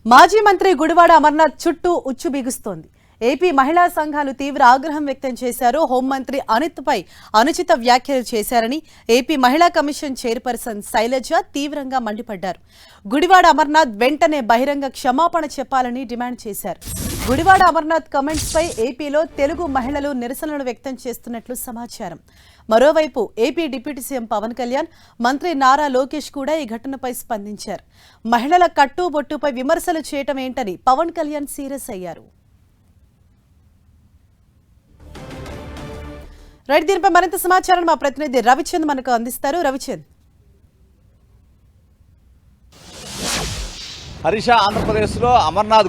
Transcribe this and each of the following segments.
మాజీ మంత్రి గుడివాడ అమర్నాథ్ చుట్టూ ఉచ్చు బిగుస్తోంది. ఏపీ మహిళా సంఘాలు తీవ్ర ఆగ్రహం వ్యక్తం చేశారు. హోంమంత్రి అనిత్పై అనుచిత వ్యాఖ్యలు చేశారని ఏపీ మహిళా కమిషన్ చైర్పర్సన్ శైలజ తీవ్రంగా మండిపడ్డారు. గుడివాడ అమర్నాథ్ వెంటనే బహిరంగ క్షమాపణ చెప్పాలని డిమాండ్ చేశారు. గుడివాడ అమర్నాథ్ కమెంట్స్ పై ఏపీలో తెలుగు మహిళలు నిరసనలు వ్యక్తం చేస్తున్నట్లు సమాచారం. మరోవైపు AP deputy CM Pawan Kalyan, మంత్రి నారా లోకేష్ కూడా ఈ ఘటనపై స్పందించారు. మహిళల కట్టుబొట్టుపై విమర్శలు చేయటం ఏంటని పవన్ కళ్యాణ్ సీరియస్ అయ్యారు. రైట్, దీనిపై మరింత సమాచారం మా ప్రతినిధి రవిచంద్ మనకు అందిస్తారు. రవిచంద్. హరీష, ఆంధ్రప్రదేశ్లో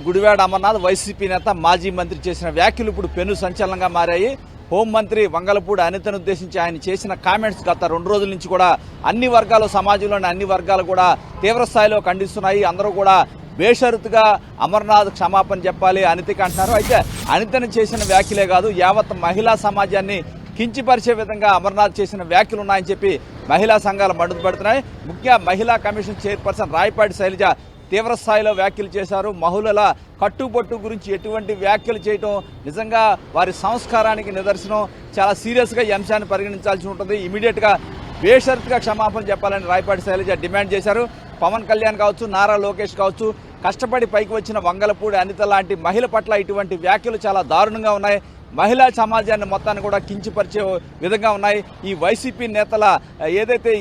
గుడివాడ అమర్నాథ్ వైసీపీ నేత మాజీ మంత్రి చేసిన వ్యాఖ్యలు ఇప్పుడు పెను సంచలనంగా మారాయి. హోంమంత్రి వంగలపూడి అనితను ఉద్దేశించి ఆయన చేసిన కామెంట్స్ గత 2 రోజుల నుంచి కూడా అన్ని వర్గాలు, సమాజంలోని అన్ని వర్గాలు కూడా తీవ్ర స్థాయిలో ఖండిస్తున్నాయి. అందరూ కూడా బేషరతుగా అమర్నాథ్ క్షమాపణ చెప్పాలి అనితకి అంటున్నారు. అయితే అనితను చేసిన వ్యాఖ్యలే కాదు, యావత్ మహిళా సమాజాన్ని కించిపరిచే విధంగా అమర్నాథ్ చేసిన వ్యాఖ్యలు ఉన్నాయని చెప్పి మహిళా సంఘాలు మండిపడుతున్నాయి. ముఖ్యంగా మహిళా కమిషన్ చైర్పర్సన్ రాయపాటి శైలజ తీవ్ర స్థాయిలో వ్యాఖ్యలు చేశారు. మహిళల కట్టుబొట్టు గురించి ఎటువంటి వ్యాఖ్యలు చేయటం నిజంగా వారి సంస్కారానికి నిదర్శనం. చాలా సీరియస్గా ఈ అంశాన్ని పరిగణించాల్సి ఉంటుంది. ఇమీడియట్గా బేషరతుగా క్షమాపణ చెప్పాలని రాయపాటి శైలజ డిమాండ్ చేశారు. పవన్ కళ్యాణ్ కావచ్చు, నారా లోకేష్ కావచ్చు, కష్టపడి పైకి వచ్చిన వంగలపూడి అనిత లాంటి మహిళ పట్ల ఇటువంటి వ్యాఖ్యలు చాలా దారుణంగా ఉన్నాయి. మహిళా సమాజాన్ని మొత్తాన్ని కూడా కించపరిచే విధంగా ఉన్నాయి. ఈ వైసీపీ నేతల ఏదైతే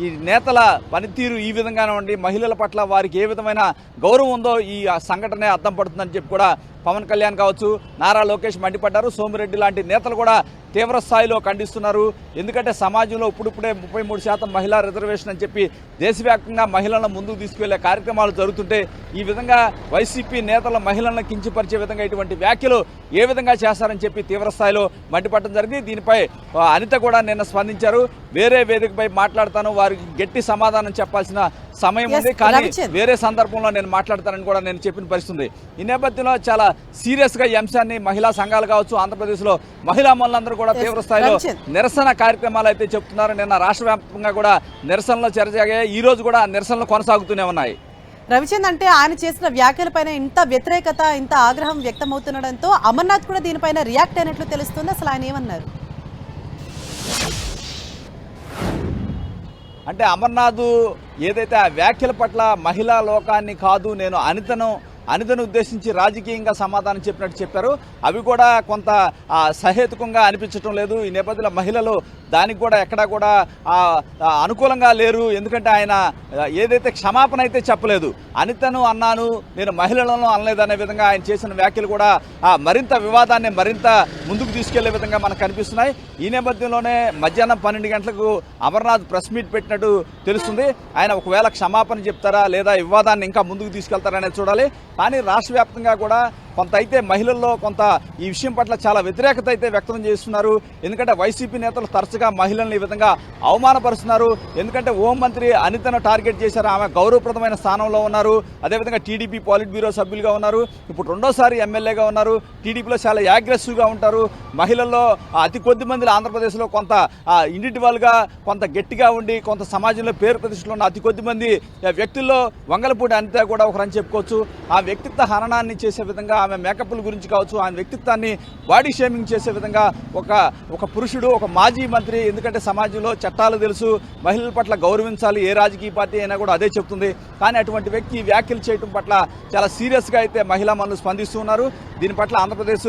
ఈ నేతల పనితీరు ఈ విధంగానే ఉండి మహిళల పట్ల వారికి ఏ విధమైన గౌరవం ఉందో ఈ సంఘటనే అర్థం పడుతుందని చెప్పి కూడా పవన్ కళ్యాణ్ కావచ్చు, నారా లోకేష్ మండిపడ్డారు. సోమిరెడ్డి లాంటి నేతలు కూడా తీవ్ర స్థాయిలో ఖండిస్తున్నారు. ఎందుకంటే సమాజంలో ఇప్పుడిప్పుడే 33% మహిళా రిజర్వేషన్ అని చెప్పి దేశవ్యాప్తంగా మహిళలను ముందుకు తీసుకువెళ్లే కార్యక్రమాలు జరుగుతుంటే ఈ విధంగా వైసీపీ నేతల మహిళలను కించపరిచే విధంగా ఇటువంటి వ్యాఖ్యలు ఏ విధంగా చేస్తారని చెప్పి తీవ్ర స్థాయిలో మండిపడడం జరిగింది. దీనిపై అనిత కూడా నిన్న స్పందించారు. వేరే వేదికపై మాట్లాడతాను, వారికి గట్టి సమాధానం చెప్పాల్సిన సమయం ఉంది, కానీ వేరే సందర్భంలో నేను మాట్లాడతానని కూడా నేను చెప్పిన పరిస్థితుంది. ఈ నేపథ్యంలో చాలా సీరియస్ గా ఈ అంశాన్ని మహిళా సంఘాలు కావచ్చు, ఆంధ్రప్రదేశ్ లో మహిళా మనులందరూ కూడా తీవ్ర స్థాయిలో నిరసన కార్యక్రమాలు అయితే చెప్తున్నారు. నిన్న రాష్ట్ర వ్యాప్తంగా కూడా నిరసనలు చెరజాగాయి. ఈ రోజు కూడా నిరసనలు కొనసాగుతూనే ఉన్నాయి. రవిచంద్, అంటే ఆయన చేసిన వ్యాఖ్యలపైన ఇంత వ్యతిరేకత, ఇంత ఆగ్రహం వ్యక్తమవుతుండడంతో అమర్నాథ్ కూడా దీనిపైన రియాక్ట్ అయినట్లు తెలుస్తుంది. అసలు ఆయన ఏమన్నారు? అంటే అమర్నాథ్ ఏదైతే ఆ వ్యాఖ్యల పట్ల మహిళా లోకాన్ని కాదు, నేను అనితను ఉద్దేశించి రాజకీయంగా సమాధానం చెప్పినట్టు చెప్పారు. అవి కూడా కొంత సహేతుకంగా అనిపించడం లేదు. ఈ నేపథ్యంలో మహిళలు దానికి కూడా ఎక్కడా కూడా అనుకూలంగా లేరు. ఎందుకంటే ఆయన ఏదైతే క్షమాపణ అయితే చెప్పలేదు, అనితను అన్నాను, నేను మహిళలను అనలేదనే విధంగా ఆయన చేసిన వ్యాఖ్యలు కూడా మరింత వివాదాన్ని మరింత ముందుకు తీసుకెళ్లే విధంగా మనకు కనిపిస్తున్నాయి. ఈ నేపథ్యంలోనే మధ్యాహ్నం 12 గంటలకు అమర్నాథ్ ప్రెస్ మీట్ పెట్టినట్టు తెలుస్తుంది. ఆయన ఒకవేళ క్షమాపణ చెప్తారా లేదా వివాదాన్ని ఇంకా ముందుకు తీసుకెళ్తారనేది చూడాలి. కానీ రాష్ట్ర వ్యాప్తంగా కూడా కొంత అయితే మహిళల్లో కొంత ఈ విషయం పట్ల చాలా వ్యతిరేకత అయితే వ్యక్తం చేస్తున్నారు. ఎందుకంటే వైసీపీ నేతలు తరచుగా మహిళలను ఈ విధంగా అవమానపరుస్తున్నారు. ఎందుకంటే హోంమంత్రి అనితను టార్గెట్ చేశారు. ఆమె గౌరవప్రదమైన స్థానంలో ఉన్నారు. అదేవిధంగా టీడీపీ పాలిట్ బ్యూరో సభ్యులుగా ఉన్నారు. ఇప్పుడు 2వ ఎమ్మెల్యేగా ఉన్నారు. టీడీపీలో చాలా అగ్రెసివ్గా ఉంటారు. మహిళల్లో అతి కొద్ది మంది ఆంధ్రప్రదేశ్లో కొంత ఇండివిజువల్గా కొంత గట్టిగా ఉండి కొంత సమాజంలో పేరు ప్రతిష్టలు ఉన్న అతి కొద్ది మంది వ్యక్తుల్లో వంగలపూడి అనిత కూడా ఒకరని చెప్పుకోవచ్చు. ఆ వ్యక్తిత్వ హననాన్ని చేసే విధంగా, ఆమె మేకప్ల గురించి కావచ్చు, ఆమె వ్యక్తిత్వాన్ని బాడీ షేమింగ్ చేసే విధంగా ఒక పురుషుడు, ఒక మాజీ మంత్రి, ఎందుకంటే సమాజంలో చట్టాలు తెలుసు, మహిళల పట్ల గౌరవించాలి, ఏ రాజకీయ పార్టీ అయినా కూడా అదే చెప్తుంది. కానీ అటువంటి వ్యక్తి వ్యాఖ్యలు చేయడం పట్ల చాలా సీరియస్గా అయితే మహిళా మనులు స్పందిస్తున్నారు. దీని పట్ల ఆంధ్రప్రదేశ్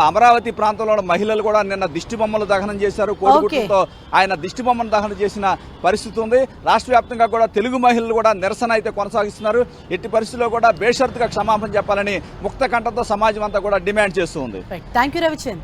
అమరావతి ప్రాంతంలో మహిళలు కూడా నిన్న దిష్టిబొమ్మలు దహనం చేశారు. కోడిగుడ్లతో ఆయన దిష్టిబొమ్మను దహనం చేసిన పరిస్థితి ఉంది. రాష్ట్ర వ్యాప్తంగా కూడా తెలుగు మహిళలు కూడా నిరసన అయితే కొనసాగిస్తున్నారు. ఎట్టి పరిస్థితుల్లో కూడా బేషరతుగా క్షమాపణ చెప్పాలని ముక్త కంఠంతో సమాజం అంతా కూడా డిమాండ్ చేస్తూ ఉంది. థాంక్యూ రవిచంద్.